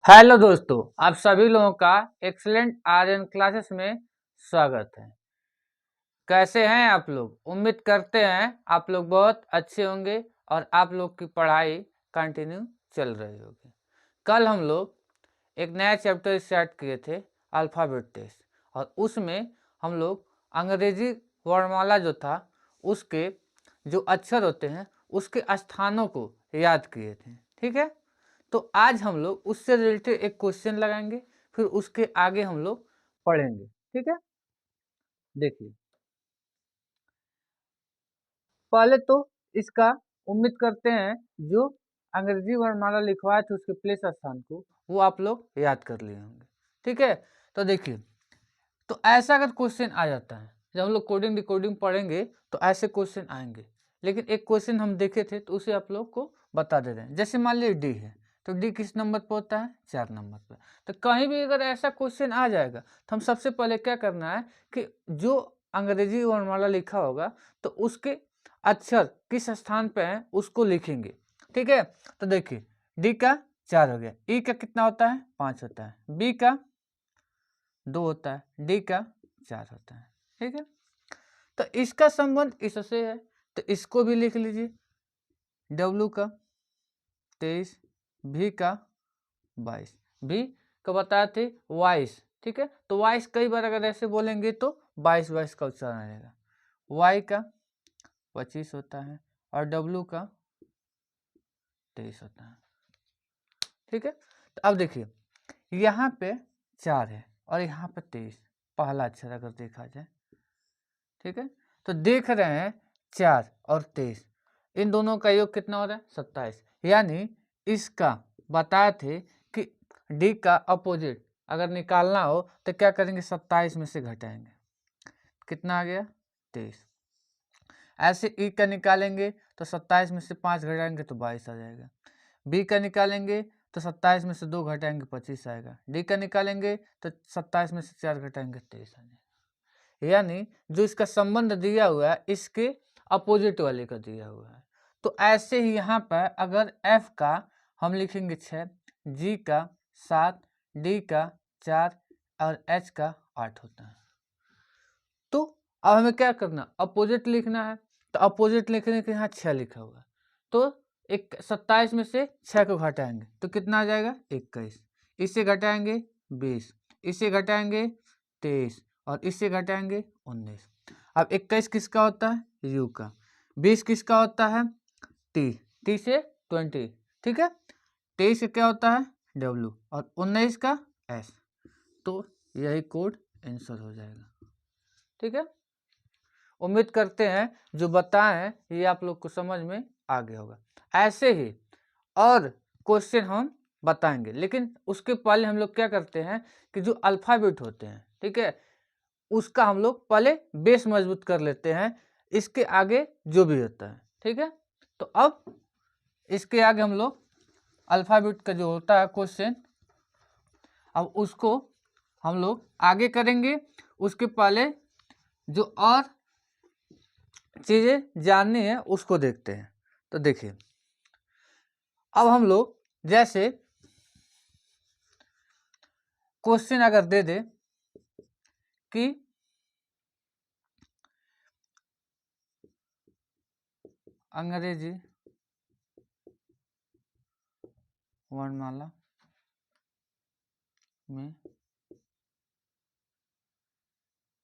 Hello दोस्तों, आप सभी लोगों का एक्सीलेंट आर्यन क्लासेस में स्वागत है। कैसे हैं आप लोग? उम्मीद करते हैं आप लोग बहुत अच्छे होंगे और आप लोग की पढ़ाई कंटिन्यू चल रही होगी। कल हम लोग एक नया चैप्टर स्टार्ट किए थे, अल्फ़ाबेट टेस्ट, और उसमें हम लोग अंग्रेजी वर्णमाला जो था उसके जो अक्षर होते हैं उसके स्थानों को याद किए थे। ठीक है, तो आज हम लोग उससे रिलेटेड एक क्वेश्चन लगाएंगे, फिर उसके आगे हम लोग पढ़ेंगे। ठीक है, देखिए पहले तो इसका उम्मीद करते हैं जो अंग्रेजी वर्णमाला लिखवाए थे उसके प्लेस स्थान को वो आप लोग याद कर लिए होंगे। ठीक है, तो देखिए, तो ऐसा अगर क्वेश्चन आ जाता है जब हम लोग कोडिंग डिकोडिंग पढ़ेंगे तो ऐसे क्वेश्चन आएंगे, लेकिन एक क्वेश्चन हम देखे थे तो उसे आप लोग को बता दे रहे हैं। जैसे मान लीजिए डी है, तो डी किस नंबर पर होता है? 4 नंबर पर। तो कहीं भी अगर ऐसा क्वेश्चन आ जाएगा तो हम सबसे पहले क्या करना है कि जो अंग्रेजी वर्णमाला लिखा होगा तो उसके अक्षर किस स्थान पे है उसको लिखेंगे। ठीक है, तो देखिए डी का 4 हो गया, ई का कितना होता है? 5 होता है, बी का 2 होता है, डी का 4 होता है। ठीक है, तो इसका संबंध इससे है, तो इसको भी लिख लीजिए। डब्ल्यू का 23, भी का 22, भी का बताए थे 22। ठीक है, तो 22 कई बार अगर ऐसे बोलेंगे तो 22 का उच्चारण रहेगा। वाई का 25 होता है और डब्ल्यू का 23 होता है। ठीक है, तो अब देखिए यहाँ पे 4 है और यहाँ पे 23, पहला अक्षर अगर देखा जाए। ठीक है, तो देख रहे हैं 4 और 23, इन दोनों का योग कितना हो रहा है? 27। यानी इसका बताए थे कि डी का अपोजिट अगर निकालना हो तो क्या करेंगे? 27 में से घटाएंगे, कितना आ गया? 23। ऐसे ई का निकालेंगे तो 27 में से 5 घटाएंगे तो 22 आ जाएगा। बी का निकालेंगे तो 27 में से 2 घटाएंगे 25 आएगा। डी का निकालेंगे तो 27 में से 4 घटाएंगे 23 आ जाएगा। यानी जो इसका संबंध दिया हुआ है इसके अपोजिट वाले का दिया हुआ है। तो ऐसे ही यहाँ पर अगर एफ का हम लिखेंगे 6, जी का 7, डी का 4 और एच का 8 होता है। तो अब हमें क्या करना? अपोजिट लिखना है, तो अपोजिट लिखने के यहाँ 6 लिखा हुआ है, तो 27 में से 6 को घटाएंगे तो कितना आ जाएगा? 21। इससे घटाएंगे 20, इससे घटाएंगे 23 और इससे घटाएंगे 19। अब 21 किसका होता है? यू का। 20 किसका होता है? टी, टी से 20। ठीक है, 23 का क्या होता है? डब्ल्यू और 19 का एस। तो यही कोड आंसर हो जाएगा। ठीक है, उम्मीद करते हैं जो बताएं ये आप लोग को समझ में आ गया होगा। ऐसे ही और क्वेश्चन हम बताएंगे, लेकिन उसके पहले हम लोग क्या करते हैं कि जो अल्फ़ाबेट होते हैं, ठीक है, उसका हम लोग पहले बेस मजबूत कर लेते हैं, इसके आगे जो भी होता है। ठीक है, तो अब इसके आगे हम लोग अल्फ़ाबेट का जो होता है क्वेश्चन, अब उसको हम लोग आगे करेंगे। उसके पहले जो और चीज़ें जाननी है उसको देखते हैं। तो देखिए अब हम लोग जैसे क्वेश्चन अगर दे दे कि अंग्रेजी वर्णमाला में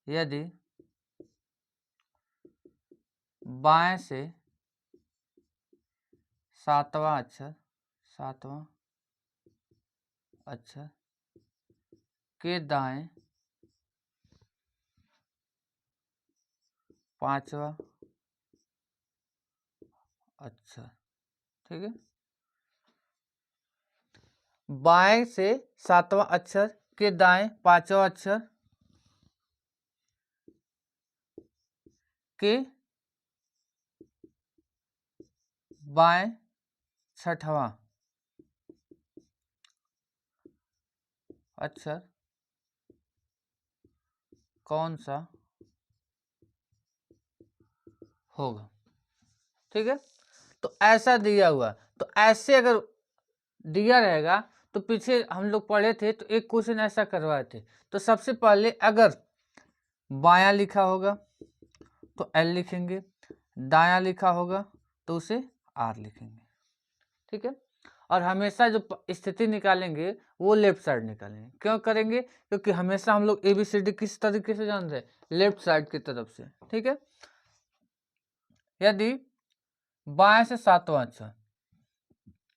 यदि बाएं से सातवां अक्षर के दाएं पांचवा अक्षर, ठीक है, बाएं से सातवां अक्षर के दाएं पांचवा अक्षर के बाएं छठवां अक्षर कौन सा होगा? ठीक है, तो ऐसा दिया हुआ, तो ऐसे अगर दिया रहेगा तो पीछे हम लोग पढ़े थे तो एक क्वेश्चन ऐसा करवाए थे। तो सबसे पहले अगर बायां लिखा होगा तो एल लिखेंगे, दायां लिखा होगा तो उसे आर लिखेंगे, ठीक है। और हमेशा जो स्थिति निकालेंगे वो लेफ्ट साइड निकालेंगे। क्यों करेंगे? क्योंकि हमेशा हम लोग ABCD किस तरीके से जानते हैं? लेफ्ट साइड की तरफ से, ठीक है। यदि बाएं से 7वां अक्षर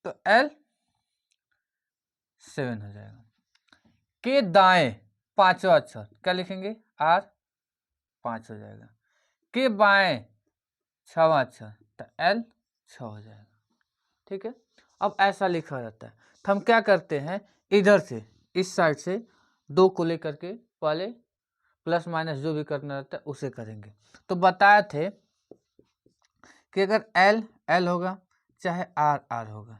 तो L 7 हो जाएगा। के दाएं 5वां अक्षर क्या लिखेंगे? R 5 हो जाएगा। के बाएं 6वां अक्षर तो L 6 हो जाएगा, ठीक है। अब ऐसा लिखा जाता है। तो हम क्या करते हैं, इधर से इस साइड से 2 को लेकर के पहले प्लस माइनस जो भी करना रहता है उसे करेंगे। तो बताए थे कि अगर L L होगा चाहे R R होगा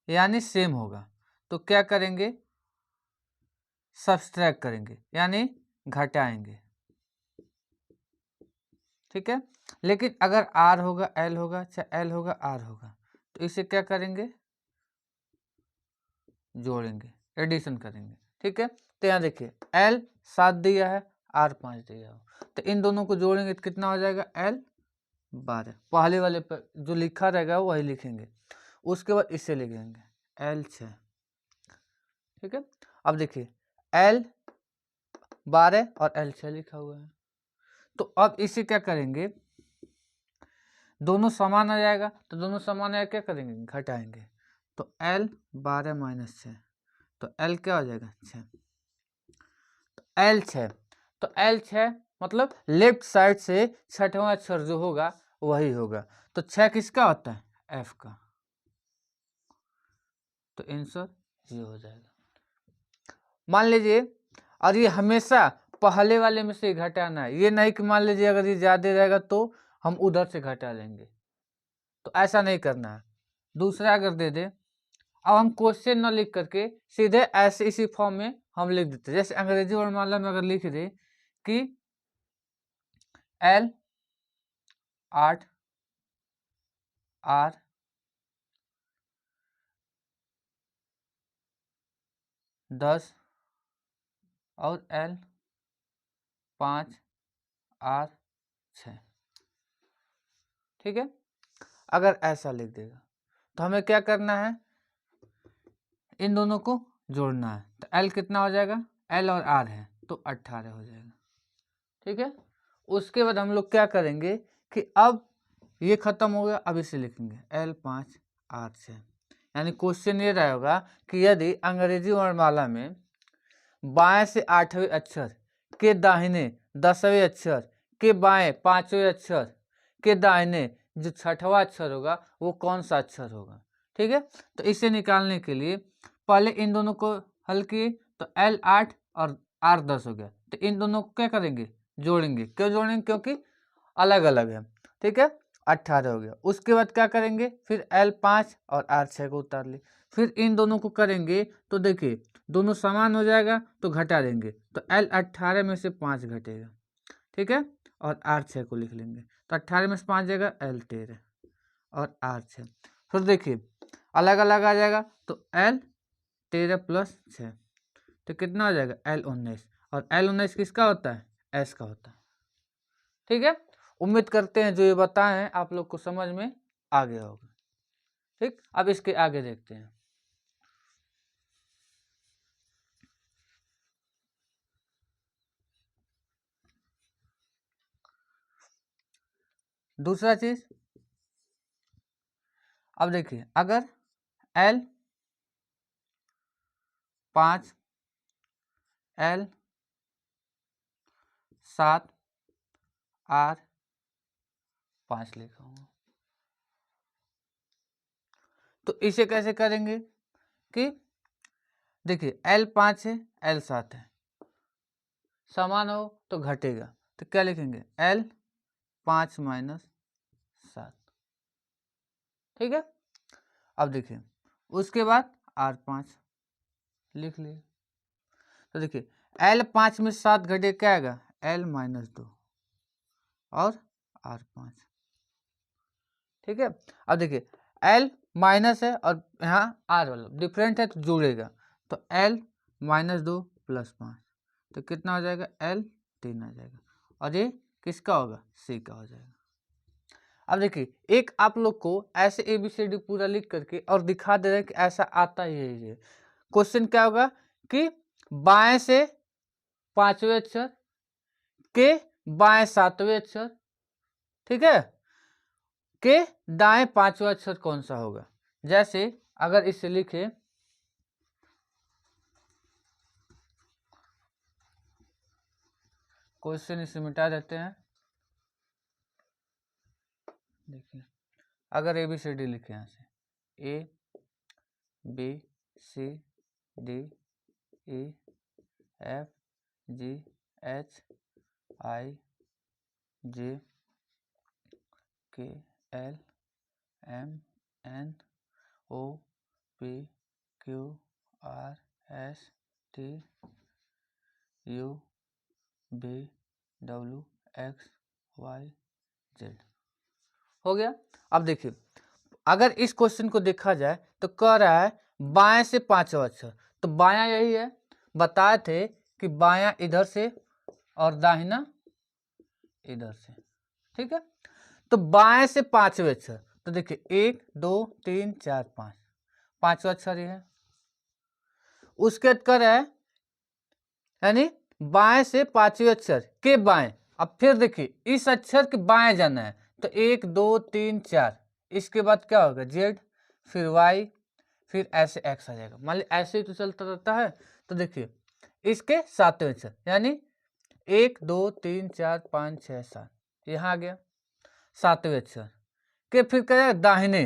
यानी सेम होगा तो क्या करेंगे? सब्सट्रैक्ट करेंगे यानी घटाएंगे, ठीक है। लेकिन अगर R होगा L होगा चाहे L होगा R होगा तो इसे क्या करेंगे? जोड़ेंगे, एडिशन करेंगे, ठीक है। तो यहाँ देखिए L 7 दिया है, R 5 दिया हो, तो इन दोनों को जोड़ेंगे तो कितना हो जाएगा? L 12। पहले वाले पर जो लिखा रहेगा वही लिखेंगे, उसके बाद इसे लिखेंगे L 6, ठीक है। अब देखिए L 12 और L 6 लिखा हुआ है। तो अब इसे क्या करेंगे? दोनों समान आ जाएगा, तो दोनों समान आया क्या करेंगे? घटाएंगे। तो L 12 माइनस 6 तो L क्या हो जाएगा? 6। तो L 6 तो L 6 मतलब लेफ्ट साइड से 6वां अक्षर जो होगा वही होगा। तो 6 किसका होता है? F का। तो आंसर ये हो जाएगा। मान लीजिए, और ये हमेशा पहले वाले में से घटाना है, ये नहीं कि मान लीजिए अगर ये ज्यादा रहेगा तो हम उधर से घटा लेंगे, तो ऐसा नहीं करना है। दूसरा अगर दे दे, अब हम क्वेश्चन न लिख करके सीधे ऐसे इसी फॉर्म में हम लिख देते। जैसे अंग्रेजी वर्णमाला में अगर लिख दे कि L 8 R 10 और L 5 R 6, ठीक है। अगर ऐसा लिख देगा तो हमें क्या करना है? इन दोनों को जोड़ना है। तो L कितना हो जाएगा? L और R है तो 18 हो जाएगा, ठीक है। उसके बाद हम लोग क्या करेंगे कि अब ये खत्म हो गया, अब इसे लिखेंगे L 5 R 6। यानी क्वेश्चन ये रहेगा कि यदि अंग्रेजी वर्णमाला में बाएं से 8वें अक्षर के दाहिने 10वें अक्षर के बाएं 5वें अक्षर के दाहिने जो 6वां अक्षर होगा वो कौन सा अक्षर होगा, ठीक है। तो इसे निकालने के लिए पहले इन दोनों को हल किए तो L 8 और R 10 हो गया। तो इन दोनों को क्या करेंगे? जोड़ेंगे। क्यों जोड़ेंगे? क्योंकि अलग अलग है, ठीक है। 18 हो गया। उसके बाद क्या करेंगे? फिर L 5 और R 6 को उतार ली। फिर इन दोनों को करेंगे तो देखिए दोनों समान हो जाएगा तो घटा देंगे। तो L 18 में से 5 घटेगा, ठीक है। और R 6 को लिख लेंगे। तो 18 में से 5 जाएगा L 13 और R 6। फिर देखिए अलग अलग आ जाएगा तो L 13 प्लस 6 तो कितना हो जाएगा? L 19। और L 19 किसका होता है? S का होता है, ठीक है। उम्मीद करते हैं जो ये बताए हैं आप लोग को समझ में आ गया होगा, ठीक। अब इसके आगे देखते हैं। दूसरा चीज, अब देखिए अगर L 5 L 7 R 5 लिखा हूँ तो इसे कैसे करेंगे कि देखिए L 5 है L 7 है, समान हो तो घटेगा। तो क्या लिखेंगे? L 5 माइनस 7, ठीक है। अब देखिए उसके बाद R 5 लिख लिए। तो देखिए L 5 में 7 घटे क्या आएगा? L माइनस 2 और R 5, ठीक है। अब देखिए L माइनस है और यहाँ R वाला डिफरेंट है तो जुड़ेगा। तो L -2 + 5 तो कितना हो जाएगा, L 3 आ जाएगा, और ये किसका होगा, C का हो जाएगा। अब देखिए एक आप लोग को ऐसे ABCD पूरा लिख करके और दिखा दे रहे हैं कि ऐसा आता ही है। ये क्वेश्चन क्या होगा कि बाएं से 5वें अक्षर के बाएं 7वें अक्षर, ठीक है, के दाएं 5वां अक्षर कौन सा होगा। जैसे अगर इसे लिखे क्वेश्चन, इसे मिटा देते हैं। देखिए अगर ABCD लिखे यहाँ से A B C D E F G H I J K L M N O P Q R S T U V W X Y Z हो गया। अब देखिए अगर इस क्वेश्चन को देखा जाए तो कह रहा है बाएं से 5वां अक्षर, तो बायां यही है, बताए थे कि बायां इधर से और दाहिना इधर से, ठीक है। तो बाएं से 5वें अक्षर, तो देखिए 1 2 3 4 5, 5वां अक्षर ये है। उसके बाद कर है यानी बाएं से 5वें अक्षर के बाएं। अब फिर देखिए इस अक्षर के बाएं जाना है, तो 1 2 3 4, इसके बाद क्या होगा Z, फिर Y, फिर ऐसे X आ जाएगा। मान लीजिए ऐसे ही तो चलता रहता है। तो देखिए इसके 7वें अक्षर यानी 1 2 3 4 5 6 7, यहाँ आ गया 7वें अक्षर के, फिर क्या जाएगा दाहिने,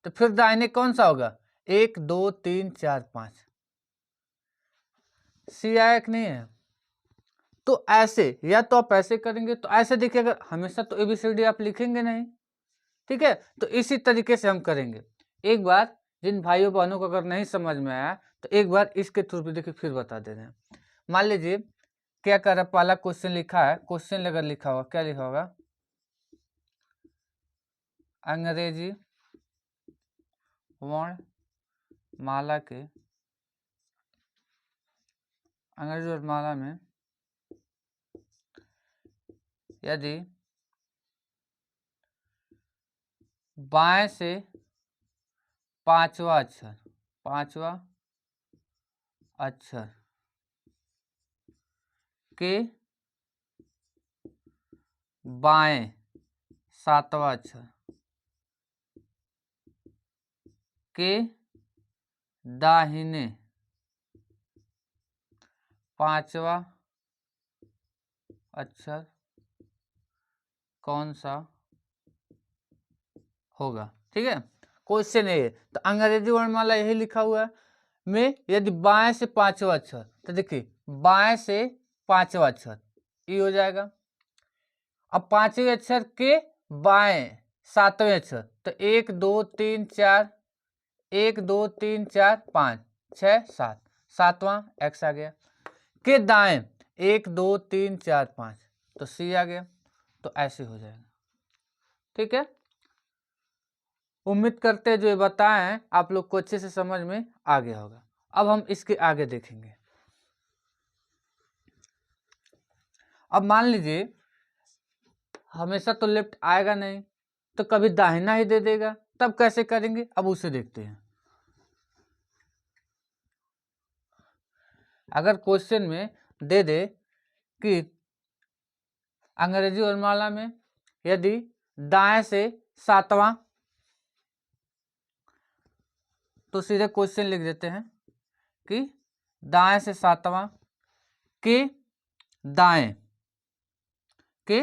तो फिर दाहिने कौन सा होगा 1 2 3 4 5, C आया कि नहीं है। तो ऐसे या तो आप ऐसे करेंगे, तो ऐसे देखिए अगर हमेशा तो ABCD आप लिखेंगे नहीं, ठीक है, तो इसी तरीके से हम करेंगे। एक बार जिन भाइयों बहनों को अगर नहीं समझ में आया तो एक बार इसके थ्रू भी देखिए फिर बता दे रहे हैं। मान लीजिए क्या कर रहा है, पहला क्वेश्चन लिखा है, क्वेश्चन अगर लिखा होगा क्या लिखा होगा, अंग्रेजी वर्णमाला के, अंग्रेजी वर्णमाला में यदि बाएं से 5वां अक्षर, 5वां अक्षर के बाएं 7वां अक्षर के दाहिने 5वां अक्षर कौन सा होगा, ठीक है। क्वेश्चन है तो अंग्रेजी वर्णमाला यही लिखा हुआ है में यदि बाएं से 5वां अक्षर, तो देखिए बाएं से 5वां अक्षर ई हो जाएगा। अब 5वें अक्षर के बाएं 7वें अक्षर, तो 1 2 3 4, 1 2 3 4 5 6 7, 7वां X आ गया। के दाएं 1 2 3 4 5, तो C आ गया। तो ऐसे हो जाएगा, ठीक है। उम्मीद करते हैं जो ये बताए हैं आप लोग को अच्छे से समझ में आ गया होगा। अब हम इसके आगे देखेंगे। अब मान लीजिए हमेशा तो लेफ्ट आएगा नहीं, तो कभी दाहिना ही दे देगा, तब कैसे करेंगे अब उसे देखते हैं। अगर क्वेश्चन में दे दे कि अंग्रेजी वर्णमाला में यदि दाएं से 7वां, तो सीधे क्वेश्चन लिख देते हैं कि दाएं से 7वां के दाएं, के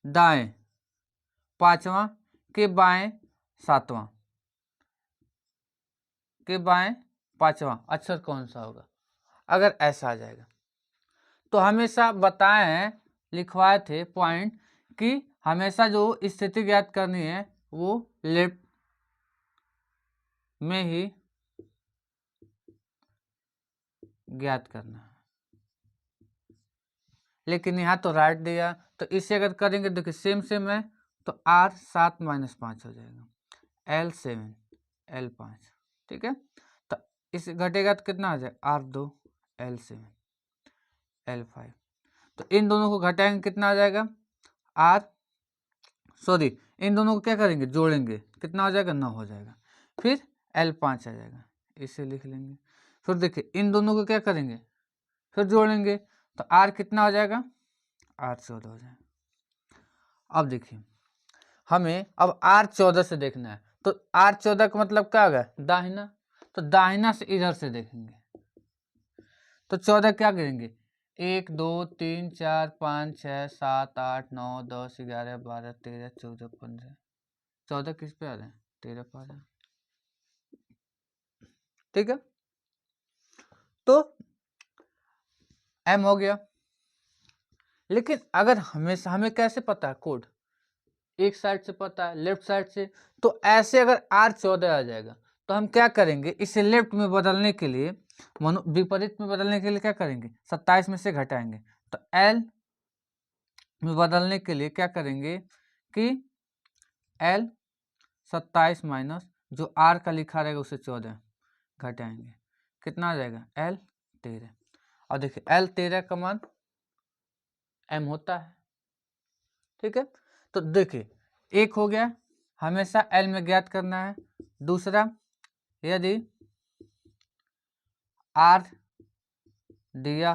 दाएं 5वां के बाएं 7वां के बाएं 5वां अक्षर कौन सा होगा। अगर ऐसा आ जाएगा तो हमेशा बताए हैं, लिखवाए थे पॉइंट कि हमेशा जो स्थिति ज्ञात करनी है वो लेफ्ट में ही ज्ञात करना है, लेकिन यहाँ तो राइट दिया, तो इसे अगर करेंगे देखिए सेम सेम है, तो R 7 - 5 हो जाएगा, L 7 L 5, ठीक है। तो इस घटेगा तो कितना आ जाएगा R2 L7 L5। तो इन दोनों को घटाएंगे कितना आ जाएगा इन दोनों को क्या करेंगे जोड़ेंगे कितना हो जाएगा 9 हो जाएगा। फिर L5 आ जाएगा, इसे लिख लेंगे। फिर देखिए इन दोनों को क्या करेंगे फिर जोड़ेंगे तो R कितना हो जाएगा R14 हो जाएगा। अब देखिए हमें अब R14 से देखना है, तो R14 का मतलब क्या होगा दाहिना, तो दाहिना से इधर से देखेंगे तो 14 क्या करेंगे 1 2 3 4 5 6 7 8 9 10 11 12 13 14 15 14 किस पे आ रहे हैं 13 पे आ रहे हैं। ठीक है, तो M हो गया। लेकिन अगर हमेशा हमें कैसे पता है कोड एक साइड से पता है लेफ्ट साइड से, तो ऐसे अगर R14 आ जाएगा तो हम क्या करेंगे इसे लेफ्ट में बदलने के लिए विपरीत में बदलने के लिए क्या करेंगे 27 में से घटाएंगे। तो L में बदलने के लिए क्या करेंगे कि L 27 माइनस जो R का लिखा रहेगा उसे 14 घटाएंगे कितना आ जाएगा L 13। और देखिए L 13 का मान M होता है। ठीक है, तो देखिए एक हो गया हमेशा L में ज्ञात करना है। दूसरा यदि R दिया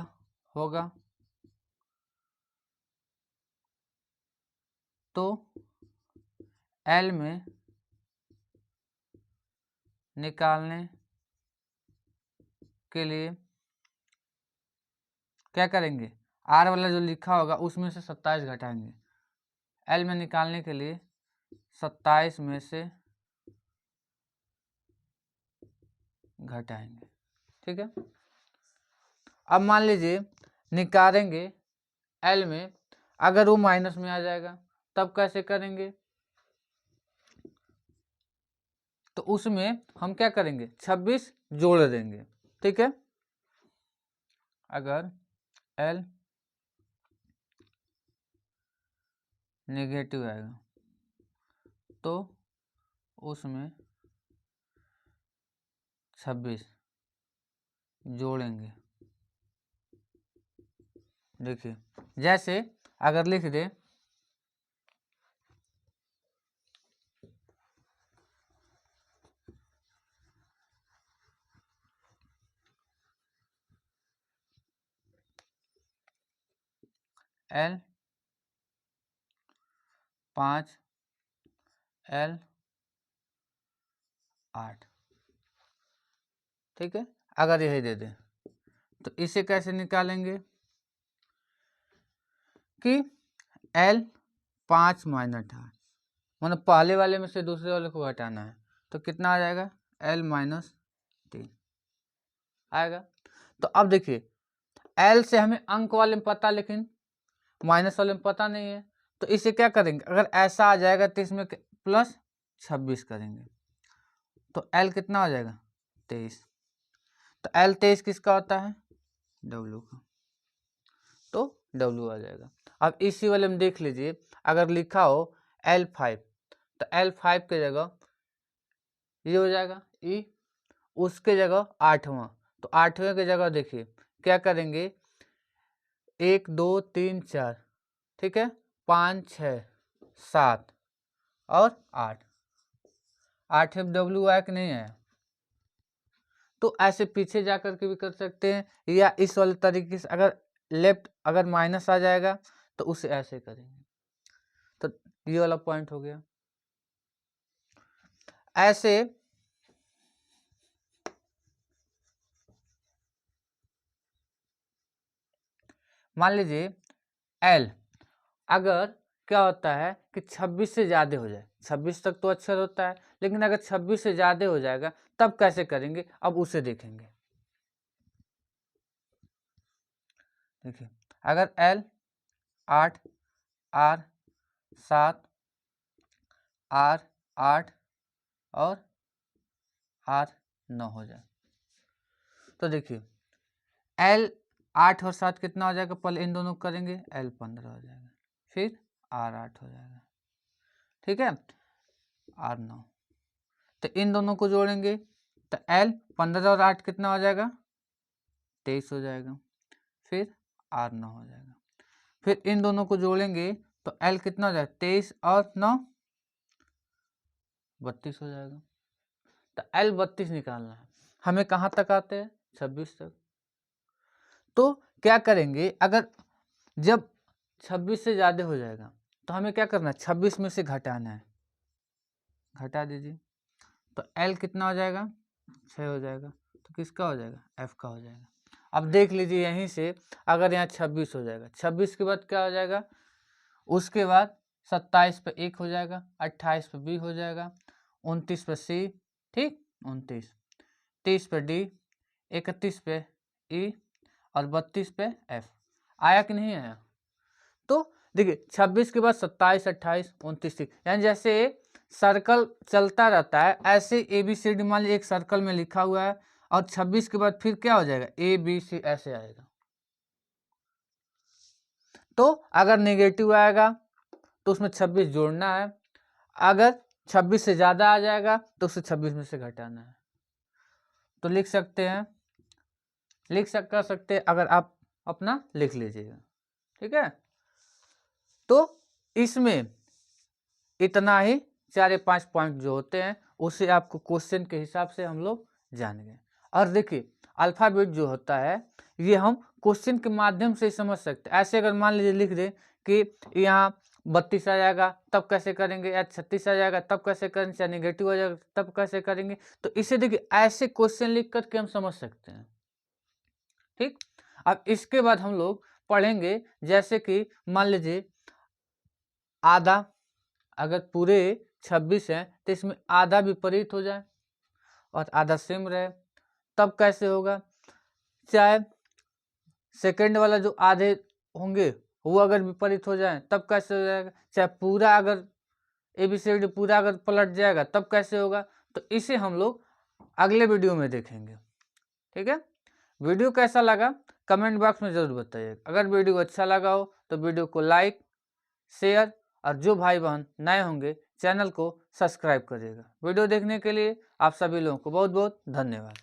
होगा तो L में निकालने के लिए क्या करेंगे R वाला जो लिखा होगा उसमें से 27 घटाएंगे। L में निकालने के लिए 27 में से घटाएंगे। ठीक है, अब मान लीजिए निकालेंगे L में, अगर वो माइनस में आ जाएगा तब कैसे करेंगे, तो उसमें हम क्या करेंगे 26 जोड़ देंगे। ठीक है, अगर L नेगेटिव आएगा तो उसमें 26 जोड़ेंगे। देखिए जैसे अगर लिख दे L 5 L 8, ठीक है, अगर यही दे दे तो इसे कैसे निकालेंगे कि L 5 माइनस 8 मतलब पहले वाले में से दूसरे वाले को घटाना है तो कितना आ जाएगा L माइनस 3 आएगा। तो अब देखिए L से हमें अंक वाले में पता लेकिन माइनस वाले में पता नहीं है, तो इसे क्या करेंगे अगर ऐसा आ जाएगा तो इसमें प्लस 26 करेंगे तो L कितना हो जाएगा 23। तो L 23 किसका होता है W का, तो W आ जाएगा। अब इसी वाले में देख लीजिए अगर लिखा हो L5 तो L5 के जगह ये हो जाएगा E, उसके जगह 8वां, तो 8वें की जगह देखिए क्या करेंगे 1 2 3 4, ठीक है, 5 6 7 और 8, 8वें W आया कि नहीं आया, तो ऐसे पीछे जा कर के भी कर सकते हैं या इस वाले तरीके से अगर लेफ्ट अगर माइनस आ जाएगा तो उसे ऐसे करेंगे। तो ये वाला पॉइंट हो गया। ऐसे मान लीजिए L अगर क्या होता है कि 26 से ज़्यादा हो जाए, 26 तक तो अक्षर होता है लेकिन अगर 26 से ज़्यादा हो जाएगा तब कैसे करेंगे, अब उसे देखेंगे। देखिए अगर L 8 R 7 R 8 और R 9 हो जाए तो देखिए L 8 और 7 कितना हो जाएगा, पहले इन दोनों को करेंगे L 15 हो जाएगा, फिर R 8 हो जाएगा, ठीक है, R 9, तो इन दोनों को जोड़ेंगे तो L 15 और 8 कितना हो जाएगा, 23 हो जाएगा। फिर R9 हो जाएगा। फिर इन दोनों को जोड़ेंगे तो L कितना हो जाएगा, 23 और 9 32 हो जाएगा। तो L 32 निकालना है। हमें कहाँ तक आते हैं, 26 तक। तो क्या करेंगे, अगर जब 26 से ज़्यादा हो जाएगा तो हमें क्या करना है, 26 में से घटाना है, घटा दीजिए। तो L कितना हो जाएगा, 6 हो जाएगा। तो किसका हो जाएगा, F का हो जाएगा। अब देख लीजिए यहीं से, अगर यहाँ 26 हो जाएगा, 26 के बाद क्या हो जाएगा, उसके बाद 27 पे 1 हो जाएगा, 28 पे B हो जाएगा, 29 पे C, ठीक, 29, 30 पे D, 31 पे E और 32 पे F। आया कि नहीं आया। तो देखिए 26 के बाद 27, 28, 29, 30, यानी जैसे सर्कल चलता रहता है ऐसे ABCD मान लीजिए एक सर्कल में लिखा हुआ है, और 26 के बाद फिर क्या हो जाएगा, ABC ऐसे आएगा। तो अगर नेगेटिव आएगा तो उसमें 26 जोड़ना है, अगर 26 से ज़्यादा आ जाएगा तो उसे 26 में से घटाना है। तो लिख सकते हैं, कर सकते हैं, अगर आप अपना लिख लीजिएगा, ठीक है। तो इसमें इतना ही 4 या 5 पॉइंट जो होते हैं उसे आपको क्वेश्चन के हिसाब से हम लोग जान गए। और देखिए अल्फ़ाबेट जो होता है ये हम क्वेश्चन के माध्यम से ही समझ सकते हैं। ऐसे अगर मान लीजिए लिख दें कि यहाँ 32 आ जाएगा तब कैसे करेंगे, या 36 आ जाएगा तब कैसे करेंगे, या नेगेटिव आ जाएगा तब कैसे करेंगे, तो इसे देखिए ऐसे क्वेश्चन लिख करके हम समझ सकते हैं, ठीक। अब इसके बाद हम लोग पढ़ेंगे, जैसे कि मान लीजिए आधा, अगर पूरे 26 हैं तो इसमें आधा विपरीत हो जाए और आधा सेम रहे, तब कैसे होगा। चाहे सेकंड वाला जो आधे होंगे वो अगर विपरीत हो जाए तब कैसे हो जाएगा, चाहे पूरा अगर ABCD पूरा अगर पलट जाएगा तब कैसे होगा। तो इसे हम लोग अगले वीडियो में देखेंगे, ठीक है। वीडियो कैसा लगा कमेंट बॉक्स में ज़रूर बताइएगा। अगर वीडियो अच्छा लगा हो तो वीडियो को लाइक, शेयर, और जो भाई बहन नए होंगे चैनल को सब्सक्राइब करिएगा। वीडियो देखने के लिए आप सभी लोगों को बहुत बहुत धन्यवाद।